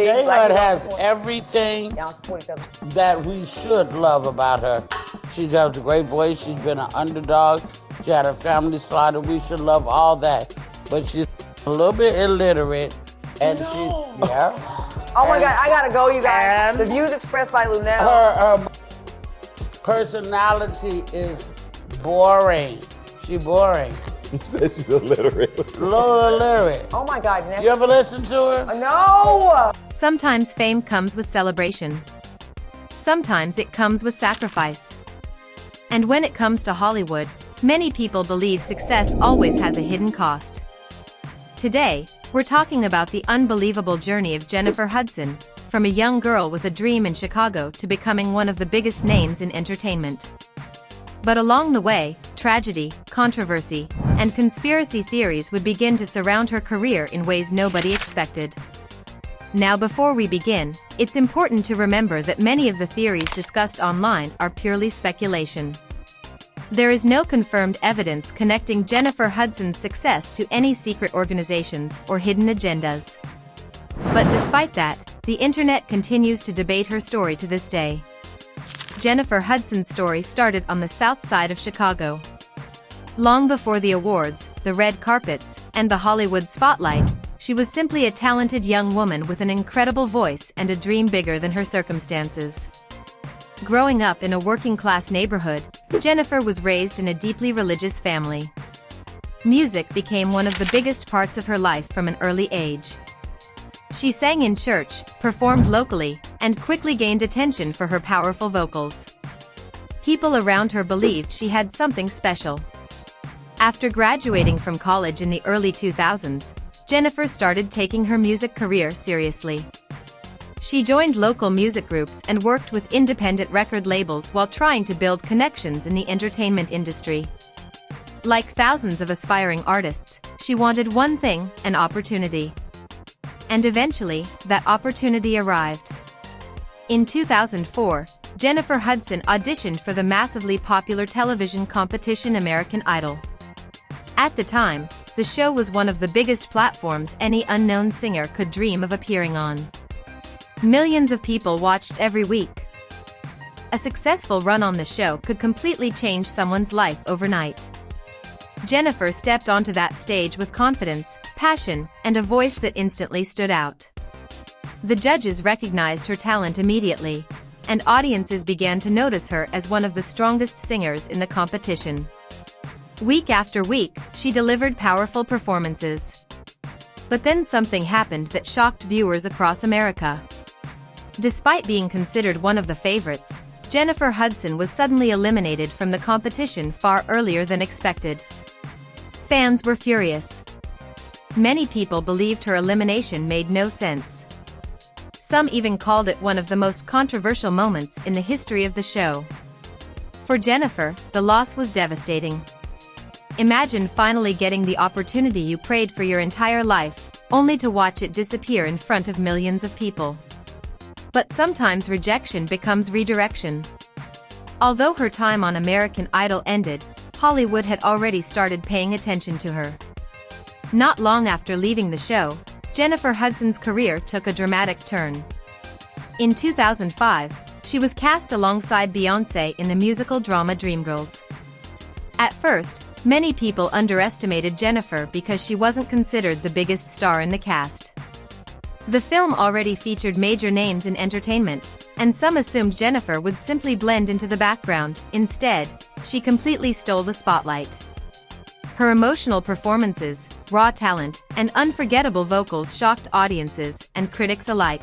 Hood has everything Y'all support each other. that we should love about her. She has a great voice. She's been an underdog. She had her family slaughtered. We should love all that. But she's a little bit illiterate. And No. Oh my God, I gotta go, you guys. The views expressed by Lunel. Her personality is boring. She's boring. You said she's illiterate. A little illiterate. Oh my God, next. You ever listen to her? No! Sometimes fame comes with celebration. Sometimes it comes with sacrifice. And when it comes to Hollywood, many people believe success always has a hidden cost. Today, we're talking about the unbelievable journey of Jennifer Hudson, from a young girl with a dream in Chicago to becoming one of the biggest names in entertainment. But along the way, tragedy, controversy, and conspiracy theories would begin to surround her career in ways nobody expected. Now, before we begin, it's important to remember that many of the theories discussed online are purely speculation. There is no confirmed evidence connecting Jennifer Hudson's success to any secret organizations or hidden agendas. But despite that, the internet continues to debate her story to this day. Jennifer Hudson's story started on the south side of Chicago. Long before the awards, the red carpets, and the Hollywood spotlight, she was simply a talented young woman with an incredible voice and a dream bigger than her circumstances. Growing up in a working-class neighborhood, Jennifer was raised in a deeply religious family. Music became one of the biggest parts of her life from an early age. She sang in church, performed locally, and quickly gained attention for her powerful vocals. People around her believed she had something special. After graduating from college in the early 2000s, Jennifer started taking her music career seriously. She joined local music groups and worked with independent record labels while trying to build connections in the entertainment industry. Like thousands of aspiring artists, she wanted one thing: an opportunity. And eventually, that opportunity arrived. In 2004, Jennifer Hudson auditioned for the massively popular television competition American Idol. At the time, the show was one of the biggest platforms any unknown singer could dream of appearing on. Millions of people watched every week. A successful run on the show could completely change someone's life overnight. Jennifer stepped onto that stage with confidence, passion, and a voice that instantly stood out. The judges recognized her talent immediately, and audiences began to notice her as one of the strongest singers in the competition. Week after week, she delivered powerful performances. But then something happened that shocked viewers across America. Despite being considered one of the favorites, Jennifer Hudson was suddenly eliminated from the competition far earlier than expected. Fans were furious. Many people believed her elimination made no sense. Some even called it one of the most controversial moments in the history of the show. For Jennifer, the loss was devastating. Imagine finally getting the opportunity you prayed for your entire life, only to watch it disappear in front of millions of people. But sometimes rejection becomes redirection. Although her time on American Idol ended, Hollywood had already started paying attention to her. Not long after leaving the show, Jennifer Hudson's career took a dramatic turn. In 2005, she was cast alongside Beyoncé in the musical drama Dreamgirls. At first, many people underestimated Jennifer because she wasn't considered the biggest star in the cast. The film already featured major names in entertainment, and some assumed Jennifer would simply blend into the background. Instead, she completely stole the spotlight. Her emotional performances, raw talent, and unforgettable vocals shocked audiences and critics alike.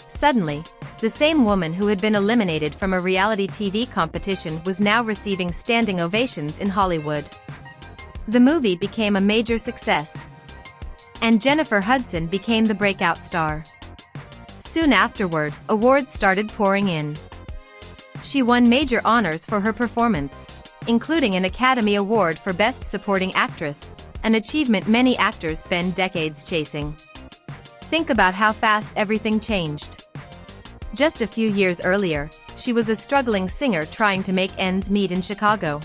Suddenly, the same woman who had been eliminated from a reality TV competition was now receiving standing ovations in Hollywood. The movie became a major success, and Jennifer Hudson became the breakout star. Soon afterward, awards started pouring in. She won major honors for her performance, including an Academy Award for Best Supporting Actress, an achievement many actors spend decades chasing. Think about how fast everything changed. Just a few years earlier, she was a struggling singer trying to make ends meet in Chicago.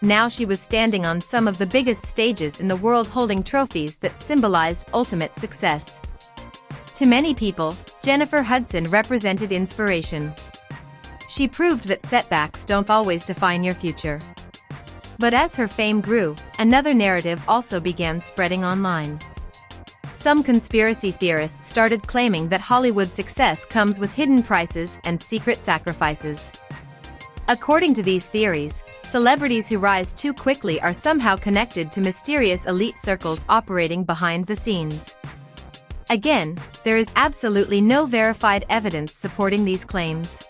Now she was standing on some of the biggest stages in the world, holding trophies that symbolized ultimate success. To many people, Jennifer Hudson represented inspiration. She proved that setbacks don't always define your future. But as her fame grew, another narrative also began spreading online. Some conspiracy theorists started claiming that Hollywood success comes with hidden prices and secret sacrifices. According to these theories, celebrities who rise too quickly are somehow connected to mysterious elite circles operating behind the scenes. Again, there is absolutely no verified evidence supporting these claims.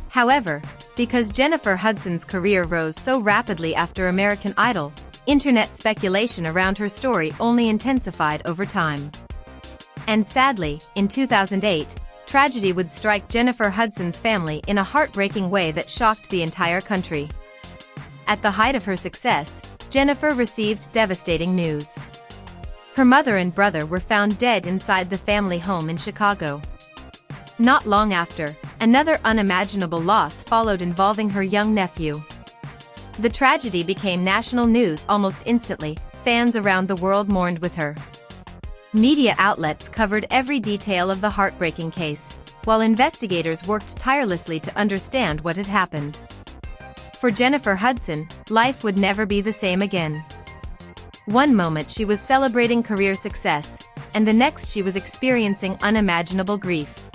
However, because Jennifer Hudson's career rose so rapidly after American Idol, internet speculation around her story only intensified over time. And sadly, in 2008, tragedy would strike Jennifer Hudson's family in a heartbreaking way that shocked the entire country. At the height of her success, Jennifer received devastating news. Her mother and brother were found dead inside the family home in Chicago. Not long after, another unimaginable loss followed involving her young nephew. The tragedy became national news almost instantly. Fans around the world mourned with her. Media outlets covered every detail of the heartbreaking case, while investigators worked tirelessly to understand what had happened. For Jennifer Hudson, life would never be the same again. One moment she was celebrating career success, and the next she was experiencing unimaginable grief.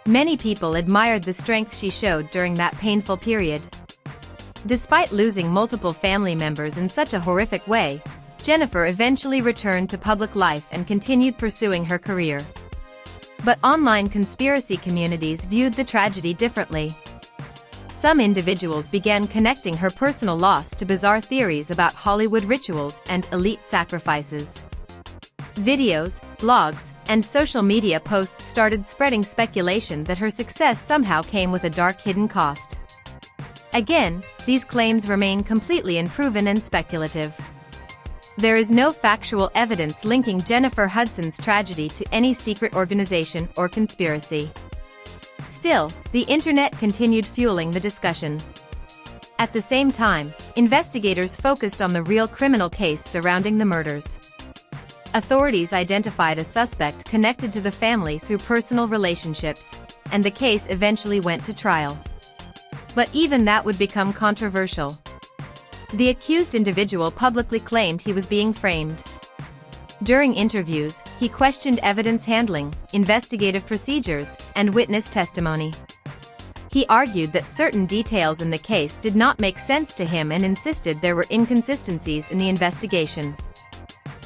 Many people admired the strength she showed during that painful period. Despite losing multiple family members in such a horrific way, Jennifer eventually returned to public life and continued pursuing her career. But online conspiracy communities viewed the tragedy differently. Some individuals began connecting her personal loss to bizarre theories about Hollywood rituals and elite sacrifices. Videos, blogs, and social media posts started spreading speculation that her success somehow came with a dark hidden cost. Again, these claims remain completely unproven and speculative. There is no factual evidence linking Jennifer Hudson's tragedy to any secret organization or conspiracy. Still, the internet continued fueling the discussion. At the same time, investigators focused on the real criminal case surrounding the murders. Authorities identified a suspect connected to the family through personal relationships, and the case eventually went to trial. But even that would become controversial. The accused individual publicly claimed he was being framed. During interviews, he questioned evidence handling, investigative procedures, and witness testimony. He argued that certain details in the case did not make sense to him and insisted there were inconsistencies in the investigation.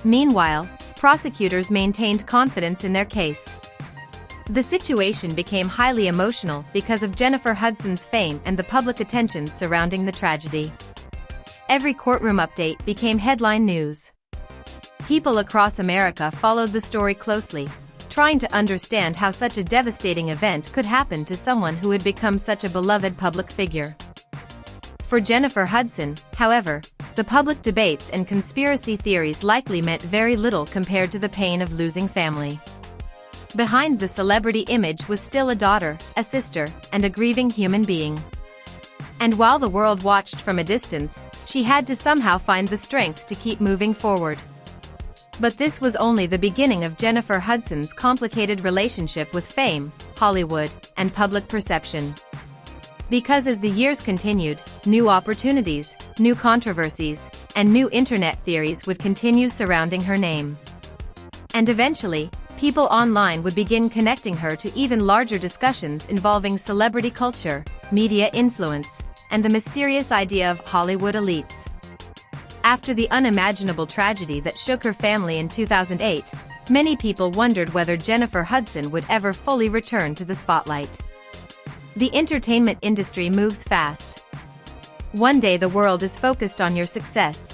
Meanwhile, prosecutors maintained confidence in their case. The situation became highly emotional because of Jennifer Hudson's fame and the public attention surrounding the tragedy. Every courtroom update became headline news. People across America followed the story closely, trying to understand how such a devastating event could happen to someone who had become such a beloved public figure. For Jennifer Hudson, however, the public debates and conspiracy theories likely meant very little compared to the pain of losing family. Behind the celebrity image was still a daughter, a sister, and a grieving human being. And while the world watched from a distance, she had to somehow find the strength to keep moving forward. But this was only the beginning of Jennifer Hudson's complicated relationship with fame, Hollywood, and public perception. Because as the years continued, new opportunities, new controversies, and new internet theories would continue surrounding her name. And eventually, people online would begin connecting her to even larger discussions involving celebrity culture, media influence, and the mysterious idea of Hollywood elites. After the unimaginable tragedy that shook her family in 2008, many people wondered whether Jennifer Hudson would ever fully return to the spotlight. The entertainment industry moves fast. One day the world is focused on your success.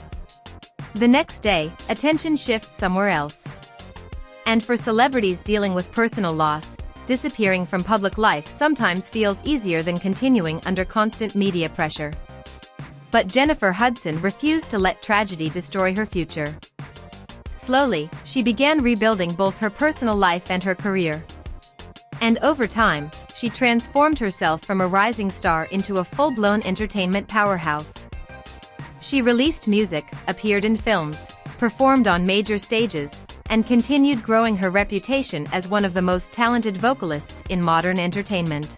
The next day, attention shifts somewhere else. And for celebrities dealing with personal loss, disappearing from public life sometimes feels easier than continuing under constant media pressure. But Jennifer Hudson refused to let tragedy destroy her future. Slowly, she began rebuilding both her personal life and her career. And over time, she transformed herself from a rising star into a full-blown entertainment powerhouse. She released music, appeared in films, performed on major stages, and continued growing her reputation as one of the most talented vocalists in modern entertainment.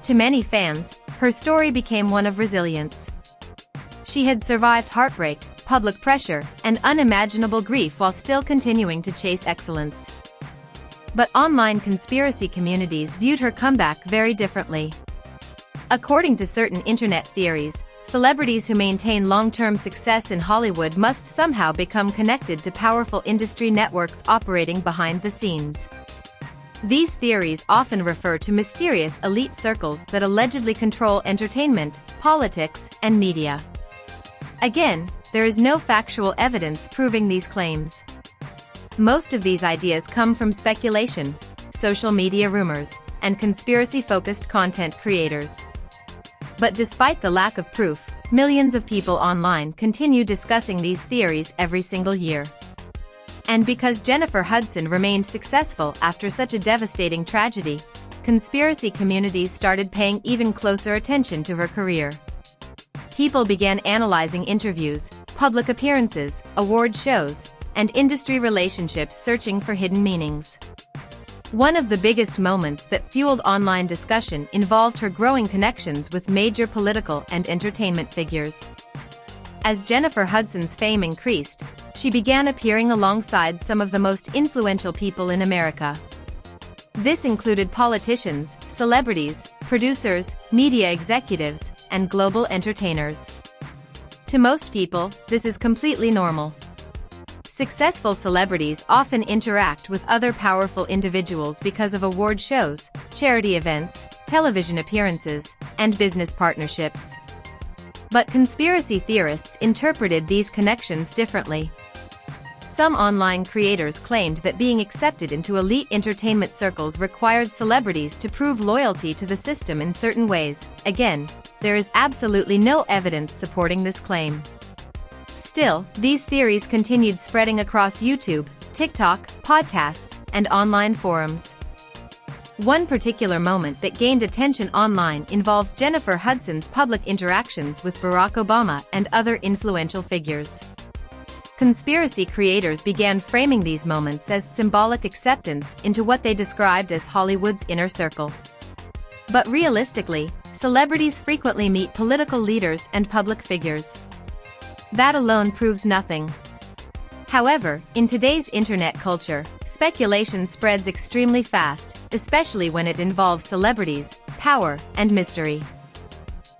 To many fans, her story became one of resilience. She had survived heartbreak, public pressure, and unimaginable grief while still continuing to chase excellence. But online conspiracy communities viewed her comeback very differently. According to certain internet theories, celebrities who maintain long-term success in Hollywood must somehow become connected to powerful industry networks operating behind the scenes. These theories often refer to mysterious elite circles that allegedly control entertainment, politics, and media. Again, there is no factual evidence proving these claims. Most of these ideas come from speculation, social media rumors, and conspiracy-focused content creators. But despite the lack of proof, millions of people online continue discussing these theories every single year. And because Jennifer Hudson remained successful after such a devastating tragedy, conspiracy communities started paying even closer attention to her career. People began analyzing interviews, public appearances, award shows, and industry relationships, searching for hidden meanings. One of the biggest moments that fueled online discussion involved her growing connections with major political and entertainment figures. As Jennifer Hudson's fame increased, she began appearing alongside some of the most influential people in America. This included politicians, celebrities, producers, media executives, and global entertainers. To most people, this is completely normal. Successful celebrities often interact with other powerful individuals because of award shows, charity events, television appearances, and business partnerships. But conspiracy theorists interpreted these connections differently. Some online creators claimed that being accepted into elite entertainment circles required celebrities to prove loyalty to the system in certain ways. Again, there is absolutely no evidence supporting this claim. Still, these theories continued spreading across YouTube, TikTok, podcasts, and online forums. One particular moment that gained attention online involved Jennifer Hudson's public interactions with Barack Obama and other influential figures. Conspiracy creators began framing these moments as symbolic acceptance into what they described as Hollywood's inner circle. But realistically, celebrities frequently meet political leaders and public figures. That alone proves nothing. However, in today's internet culture, speculation spreads extremely fast, especially when it involves celebrities, power, and mystery.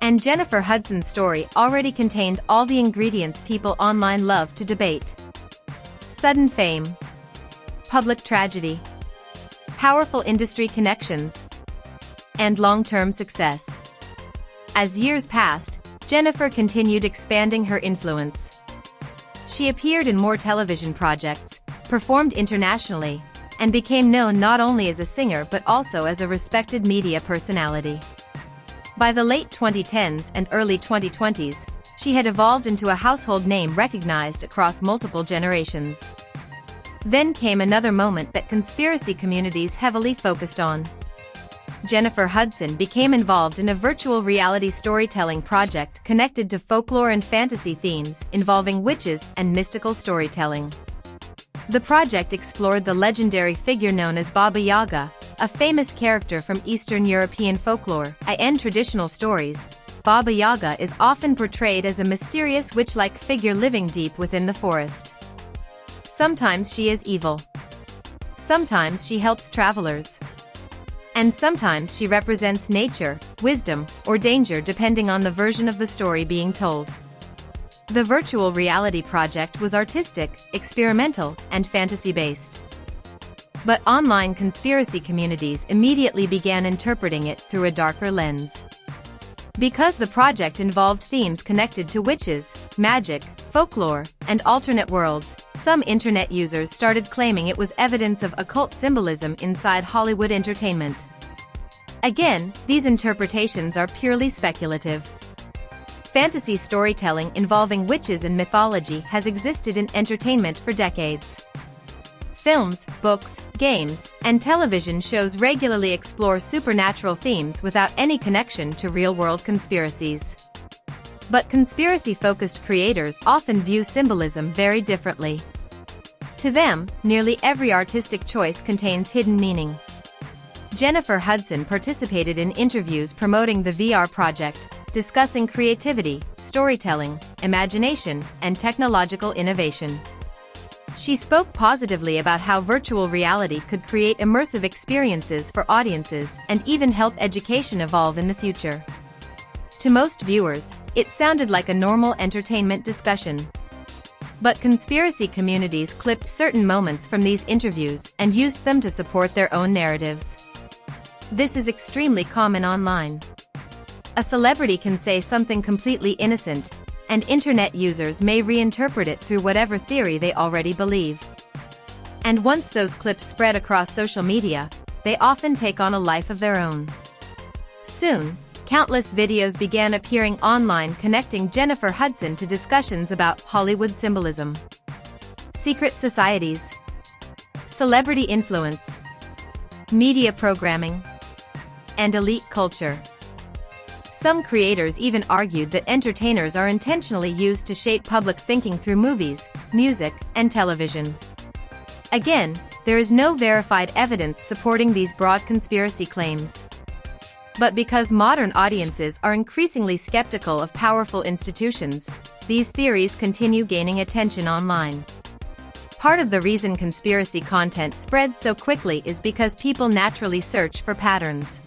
And Jennifer Hudson's story already contained all the ingredients people online love to debate. Sudden fame, public tragedy, powerful industry connections, and long-term success. As years passed, Jennifer continued expanding her influence. She appeared in more television projects, performed internationally, and became known not only as a singer but also as a respected media personality. By the late 2010s and early 2020s, she had evolved into a household name recognized across multiple generations. Then came another moment that conspiracy communities heavily focused on. Jennifer Hudson became involved in a virtual reality storytelling project connected to folklore and fantasy themes involving witches and mystical storytelling. The project explored the legendary figure known as Baba Yaga, a famous character from Eastern European folklore. In traditional stories, Baba Yaga is often portrayed as a mysterious witch-like figure living deep within the forest. Sometimes she is evil. Sometimes she helps travelers. And sometimes she represents nature, wisdom, or danger depending on the version of the story being told. The virtual reality project was artistic, experimental, and fantasy-based. But online conspiracy communities immediately began interpreting it through a darker lens. Because the project involved themes connected to witches, magic, folklore, and alternate worlds, some internet users started claiming it was evidence of occult symbolism inside Hollywood entertainment. Again, these interpretations are purely speculative. Fantasy storytelling involving witches and mythology has existed in entertainment for decades. Films, books, games, and television shows regularly explore supernatural themes without any connection to real-world conspiracies. But conspiracy-focused creators often view symbolism very differently. To them, nearly every artistic choice contains hidden meaning. Jennifer Hudson participated in interviews promoting the VR project, discussing creativity, storytelling, imagination, and technological innovation. She spoke positively about how virtual reality could create immersive experiences for audiences and even help education evolve in the future. To most viewers, it sounded like a normal entertainment discussion. But conspiracy communities clipped certain moments from these interviews and used them to support their own narratives. This is extremely common online. A celebrity can say something completely innocent, and internet users may reinterpret it through whatever theory they already believe. And once those clips spread across social media, they often take on a life of their own. Soon, countless videos began appearing online connecting Jennifer Hudson to discussions about Hollywood symbolism, secret societies, celebrity influence, media programming, and elite culture. Some creators even argued that entertainers are intentionally used to shape public thinking through movies, music, and television. Again, there is no verified evidence supporting these broad conspiracy claims. But because modern audiences are increasingly skeptical of powerful institutions, these theories continue gaining attention online. Part of the reason conspiracy content spreads so quickly is because people naturally search for patterns.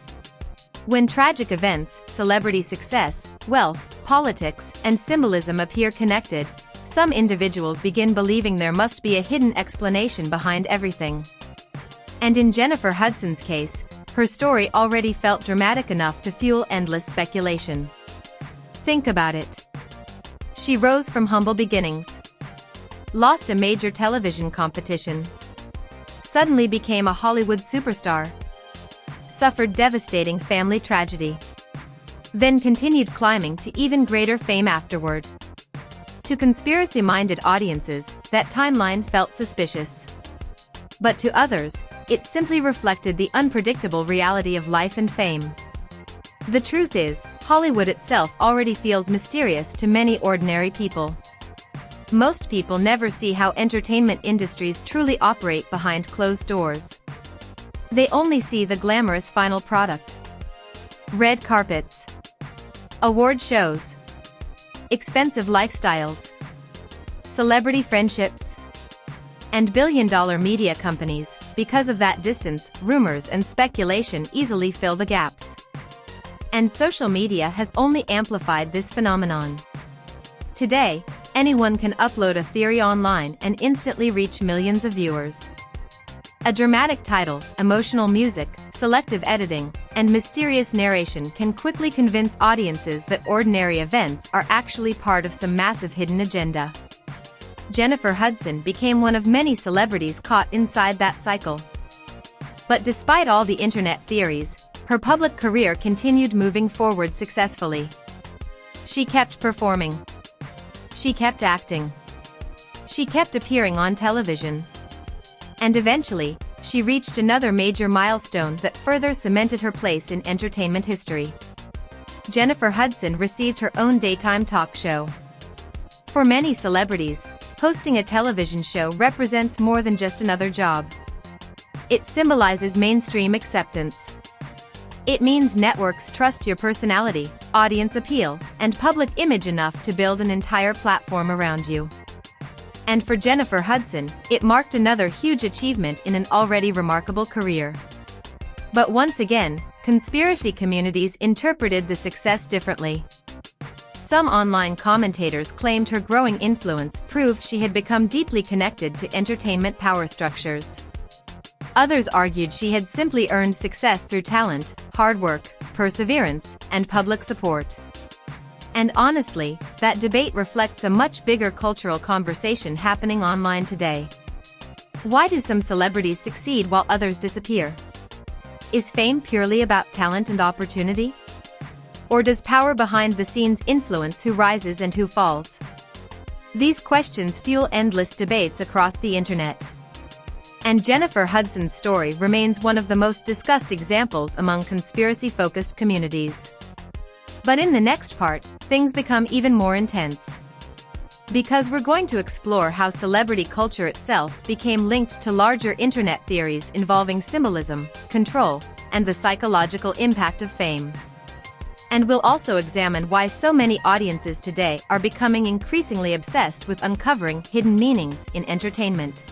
When tragic events, celebrity success, wealth, politics, and symbolism appear connected, some individuals begin believing there must be a hidden explanation behind everything. And in Jennifer Hudson's case, her story already felt dramatic enough to fuel endless speculation. Think about it. She rose from humble beginnings, lost a major television competition, suddenly became a Hollywood superstar, suffered devastating family tragedy, then continued climbing to even greater fame afterward. To conspiracy-minded audiences, that timeline felt suspicious. But to others, it simply reflected the unpredictable reality of life and fame. The truth is, Hollywood itself already feels mysterious to many ordinary people. Most people never see how entertainment industries truly operate behind closed doors. They only see the glamorous final product. Red carpets, award shows, expensive lifestyles, celebrity friendships, and billion-dollar media companies. Because of that distance, rumors and speculation easily fill the gaps. And social media has only amplified this phenomenon. Today, anyone can upload a theory online and instantly reach millions of viewers. A dramatic title, emotional music, selective editing, and mysterious narration can quickly convince audiences that ordinary events are actually part of some massive hidden agenda. Jennifer Hudson became one of many celebrities caught inside that cycle. But despite all the internet theories, her public career continued moving forward successfully. She kept performing. She kept acting. She kept appearing on television. And eventually, she reached another major milestone that further cemented her place in entertainment history. Jennifer Hudson received her own daytime talk show. For many celebrities, hosting a television show represents more than just another job. It symbolizes mainstream acceptance. It means networks trust your personality, audience appeal, and public image enough to build an entire platform around you. And for Jennifer Hudson, it marked another huge achievement in an already remarkable career. But once again, conspiracy communities interpreted the success differently. Some online commentators claimed her growing influence proved she had become deeply connected to entertainment power structures. Others argued she had simply earned success through talent, hard work, perseverance, and public support. And honestly, that debate reflects a much bigger cultural conversation happening online today. Why do some celebrities succeed while others disappear? Is fame purely about talent and opportunity? Or does power behind the scenes influence who rises and who falls? These questions fuel endless debates across the internet. And Jennifer Hudson's story remains one of the most discussed examples among conspiracy-focused communities. But in the next part, things become even more intense. Because we're going to explore how celebrity culture itself became linked to larger internet theories involving symbolism, control, and the psychological impact of fame. And we'll also examine why so many audiences today are becoming increasingly obsessed with uncovering hidden meanings in entertainment.